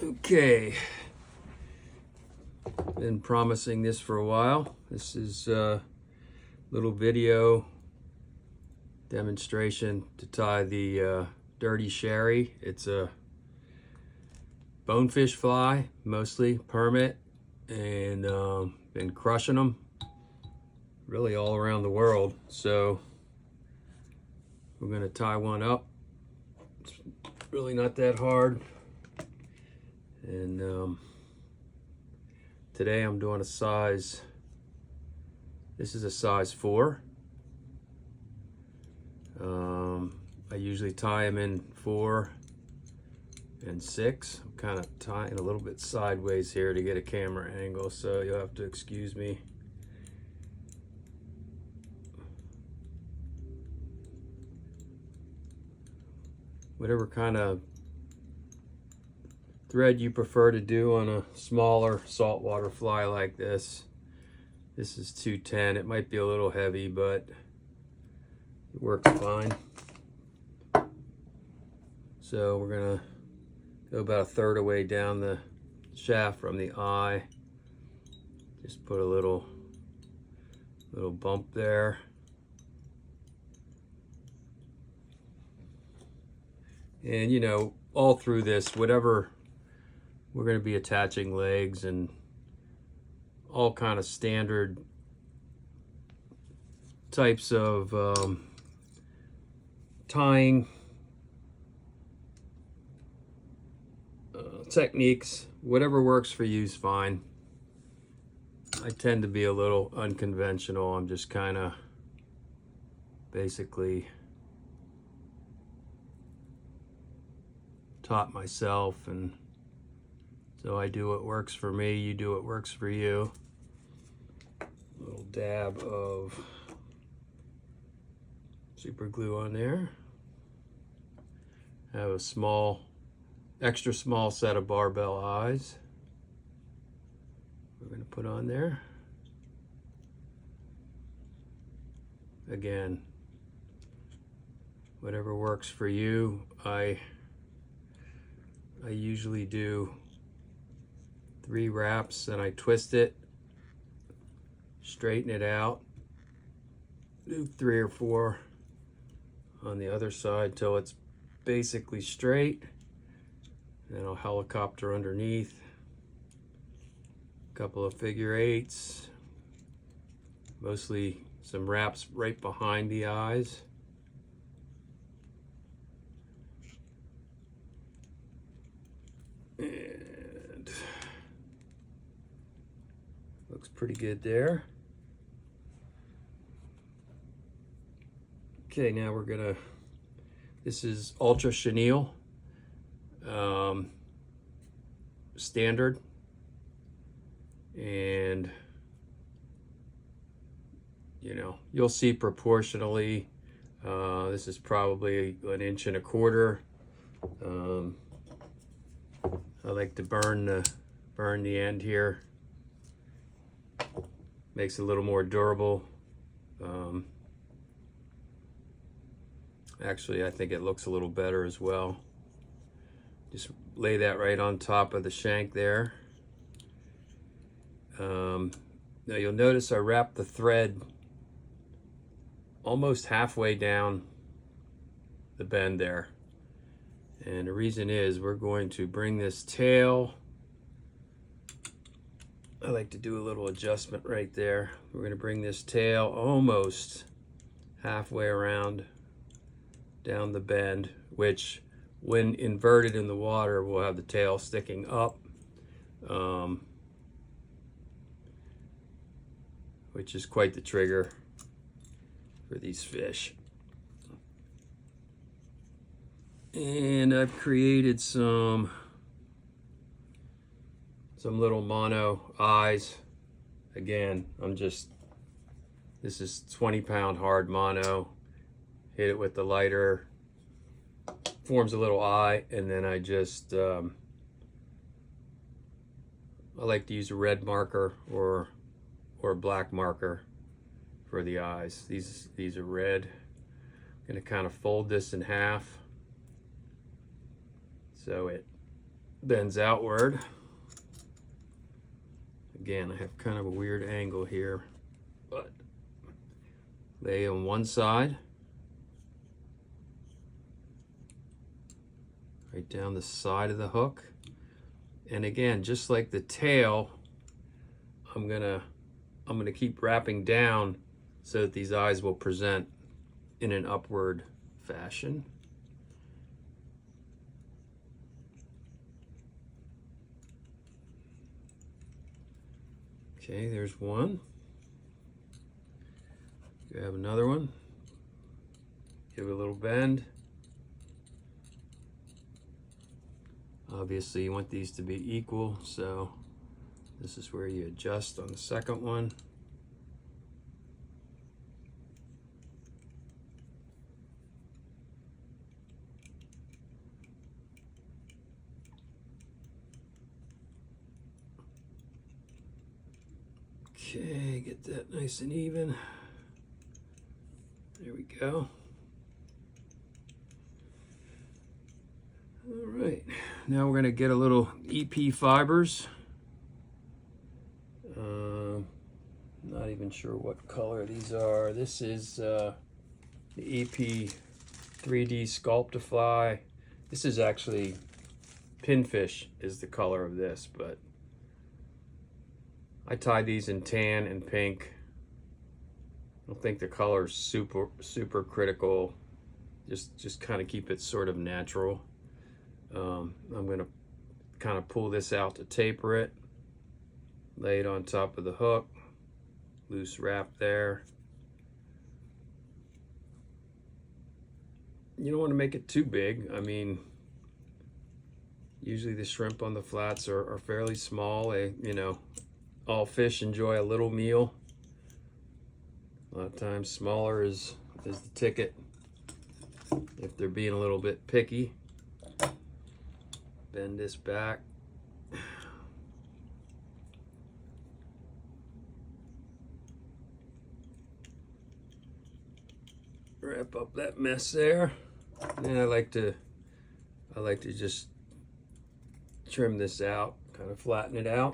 Okay, been promising this for a while. This is a little video demonstration to tie the Dirty Sharry. It's a bonefish fly, mostly permit, and been crushing them really all around the world. So we're gonna tie one up. It's really not that hard. And today I'm doing a size, this is a size 4. I usually tie them in 4 and 6. I'm kind of tying a little bit sideways here to get a camera angle, so you'll have to excuse me. Whatever kind of thread you prefer to do on a smaller saltwater fly like this. This is 210. It might be a little heavy, but it works fine. So we're gonna go about a third of the way down the shaft from the eye. Just put a little bump there. And you know, all through this, whatever, we're going to be attaching legs and all kind of standard types of tying techniques. Whatever works for you is fine. I tend to be a little unconventional. I'm just kind of basically taught myself, and so I do what works for me, you do what works for you. A little dab of super glue on there. I have a small, extra small set of barbell eyes we're going to put on there. Again, whatever works for you. I usually do 3 wraps, and I twist it, straighten it out, do 3 or 4 on the other side till it's basically straight. Then I'll helicopter underneath, a couple of figure 8s, mostly some wraps right behind the eyes. And looks pretty good there. Okay, now we're gonna, this is ultra chenille, standard, and you know, you'll see proportionally, this is probably 1 1/4 inches. I like to burn the end here. Makes it a little more durable. Actually, I think it looks a little better as well. Just lay that right on top of the shank there. Now you'll notice I wrapped the thread almost halfway down the bend there. And the reason is we're going to bring this tail, I like to do a little adjustment right there. We're going to bring this tail almost halfway around down the bend, which when inverted in the water will have the tail sticking up, which is quite the trigger for these fish. And I've created some little mono eyes. Again, this is 20-pound hard mono. Hit it with the lighter, forms a little eye, and then I just, I like to use a red marker or a black marker for the eyes. These are red. I'm gonna kind of fold this in half so it bends outward. Again, I have kind of a weird angle here, but lay on one side, right down the side of the hook. And again, just like the tail, I'm gonna keep wrapping down so that these eyes will present in an upward fashion. Okay, there's one. Grab another one. Give it a little bend. Obviously, you want these to be equal, so this is where you adjust on the second one. Okay, get that nice and even. There we go. All right, now we're going to get a little EP fibers. Not even sure what color these are. This is the EP 3D Sculptify. This is actually Pinfish is the color of this, but I tied these in tan and pink. I don't think the color is super critical. Just kind of keep it sort of natural. I'm gonna kind of pull this out to taper it, lay it on top of the hook, loose wrap there. You don't want to make it too big. I mean, usually the shrimp on the flats are fairly small. You know, all fish enjoy a little meal. A lot of times smaller is the ticket if they're being a little bit picky. Bend this back. Wrap up that mess there. And I like to just trim this out, kind of flatten it out.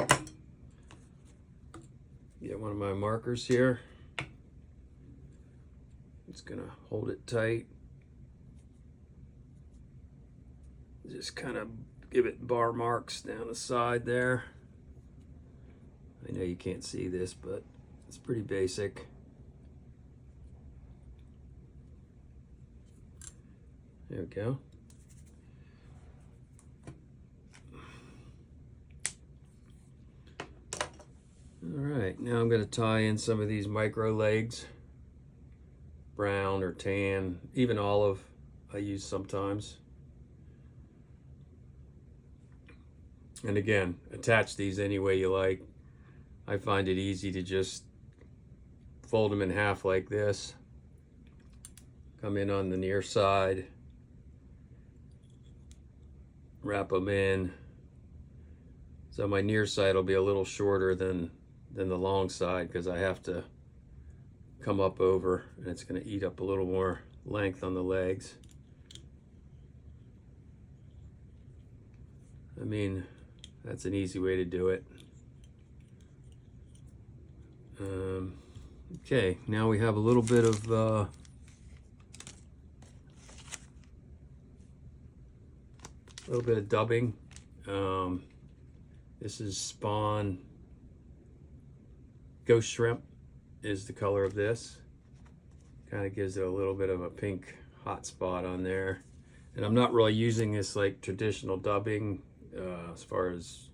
Get one of my markers here. Just gonna hold it tight. Just kind of give it bar marks down the side there. I know you can't see this, but it's pretty basic. There we go. All right, now I'm going to tie in some of these micro legs. Brown or tan, even olive I use sometimes. And again, attach these any way you like. I find it easy to just fold them in half like this. Come in on the near side. Wrap them in. So my near side will be a little shorter than the long side because I have to come up over and it's going to eat up a little more length on the legs. I mean, that's an easy way to do it. Okay, now we have a little bit of dubbing. This is Spawn Ghost Shrimp is the color of this. Kind of gives it a little bit of a pink hot spot on there. And I'm not really using this like traditional dubbing as far as,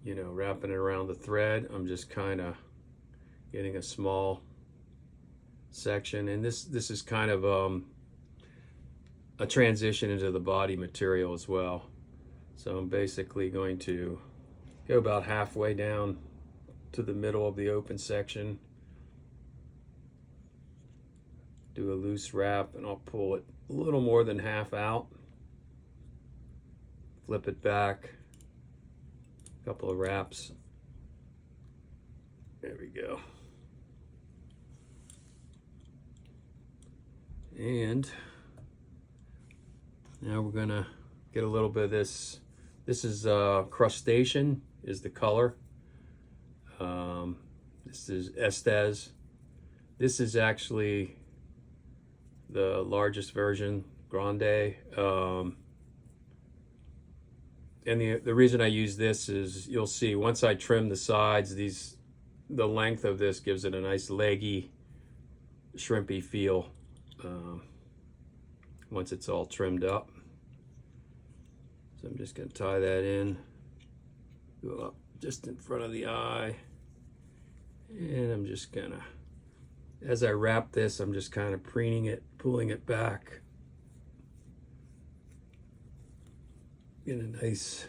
you know, wrapping it around the thread. I'm just kind of getting a small section. And this is kind of a transition into the body material as well. So I'm basically going to go about halfway down to the middle of the open section, do a loose wrap, and I'll pull it a little more than half out, flip it back, a couple of wraps. There we go. And now we're gonna Get a little bit of this. This is crustacean is the color. This is Estes. This is actually the largest version, Grande. And the reason I use this is you'll see once I trim the sides, the length of this gives it a nice leggy, shrimpy feel once it's all trimmed up. So I'm just going to tie that in, go up just in front of the eye, and I'm just going to, as I wrap this, I'm just kind of preening it, pulling it back. Get a nice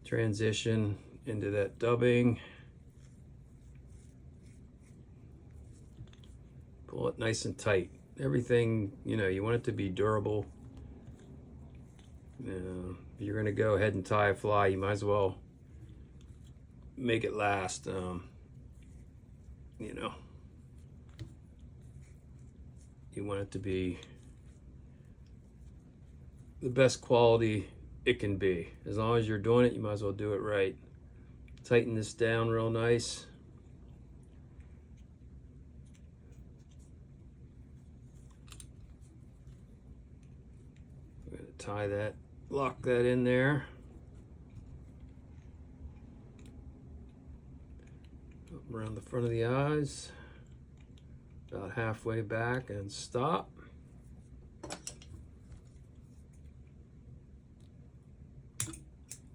transition into that dubbing. Pull it nice and tight. Everything, you know, you want it to be durable. If you're going to go ahead and tie a fly, you might as well make it last. You know, you want it to be the best quality it can be. As long as you're doing it, you might as well do it right. Tighten this down real nice. I'm going to tie that, lock that in there. Up around the front of the eyes, about halfway back, and stop.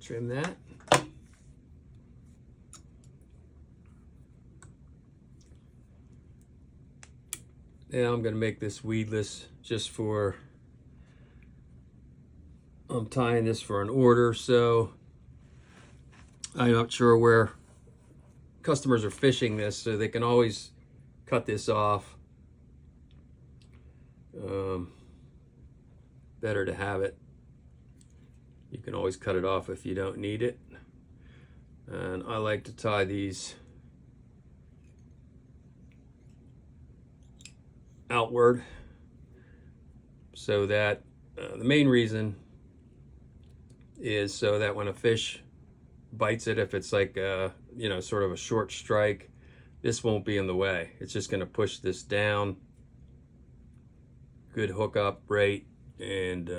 Trim that. Now I'm going to make this weedless just for, I'm tying this for an order, so I'm not sure where customers are fishing this, so they can always cut this off. Better to have it. You can always cut it off if you don't need it. And I like to tie these outward so that the main reason is so that when a fish bites it, if it's like you know, sort of a short strike, this won't be in the way. It's just going to push this down. Good hookup rate, and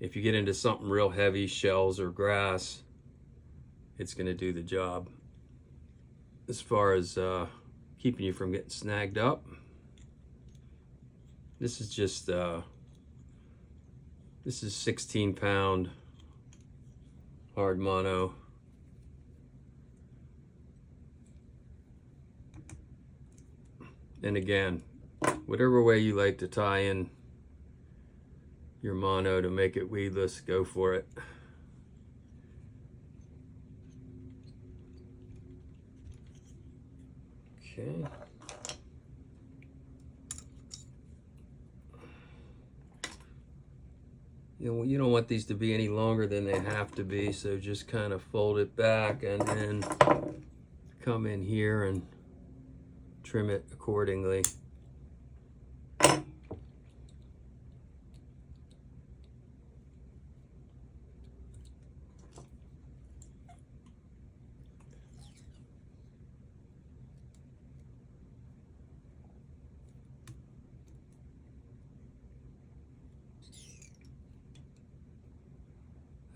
if you get into something real heavy, shells or grass, it's going to do the job. As far as keeping you from getting snagged up, this is just this is 16-pound hard mono. And again, whatever way you like to tie in your mono to make it weedless, go for it. Okay. You don't want these to be any longer than they have to be, so just kind of fold it back and then come in here and trim it accordingly.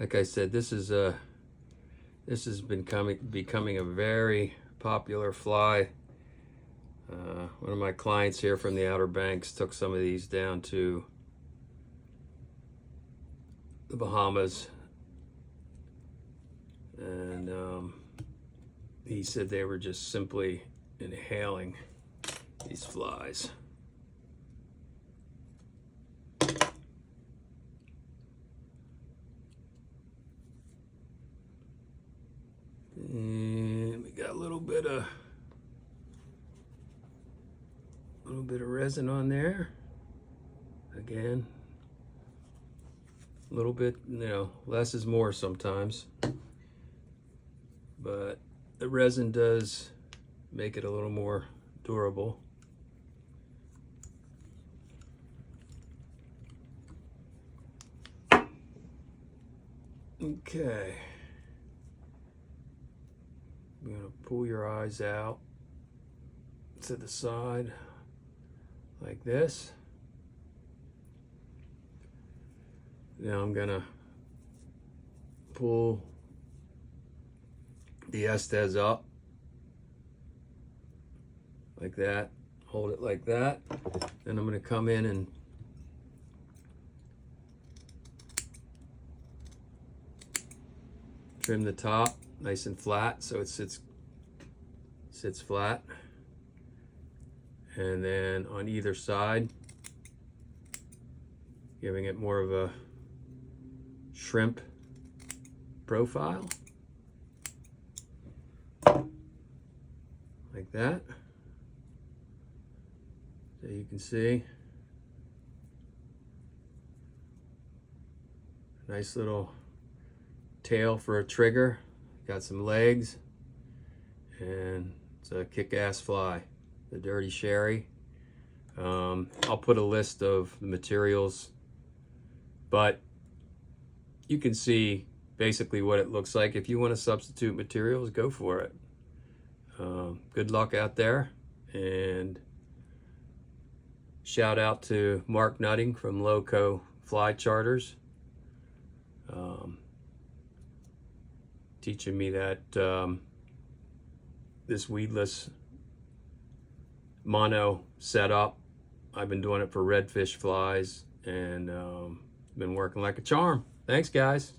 Like I said, this has been becoming a very popular fly. One of my clients here from the Outer Banks took some of these down to the Bahamas, and he said they were just simply inhaling these flies. And we got a little bit of resin on there. Again, a little bit, you know, less is more sometimes, but the resin does make it a little more durable. Okay. You're gonna pull your eyes out to the side like this. Now I'm gonna pull the Estes up like that, hold it like that. Then I'm gonna come in and trim the top nice and flat so it sits flat. And then on either side, giving it more of a shrimp profile. Like that. So you can see. Nice little tail for a trigger. Got some legs. And it's a kick-ass fly. The Dirty Sharry. I'll put a list of the materials, but you can see basically what it looks like. If you want to substitute materials, go for it. Good luck out there, and shout out to Mark Nutting from Loco Fly Charters, teaching me that this weedless mono setup. I've been doing it for redfish flies, and been working like a charm. Thanks, guys.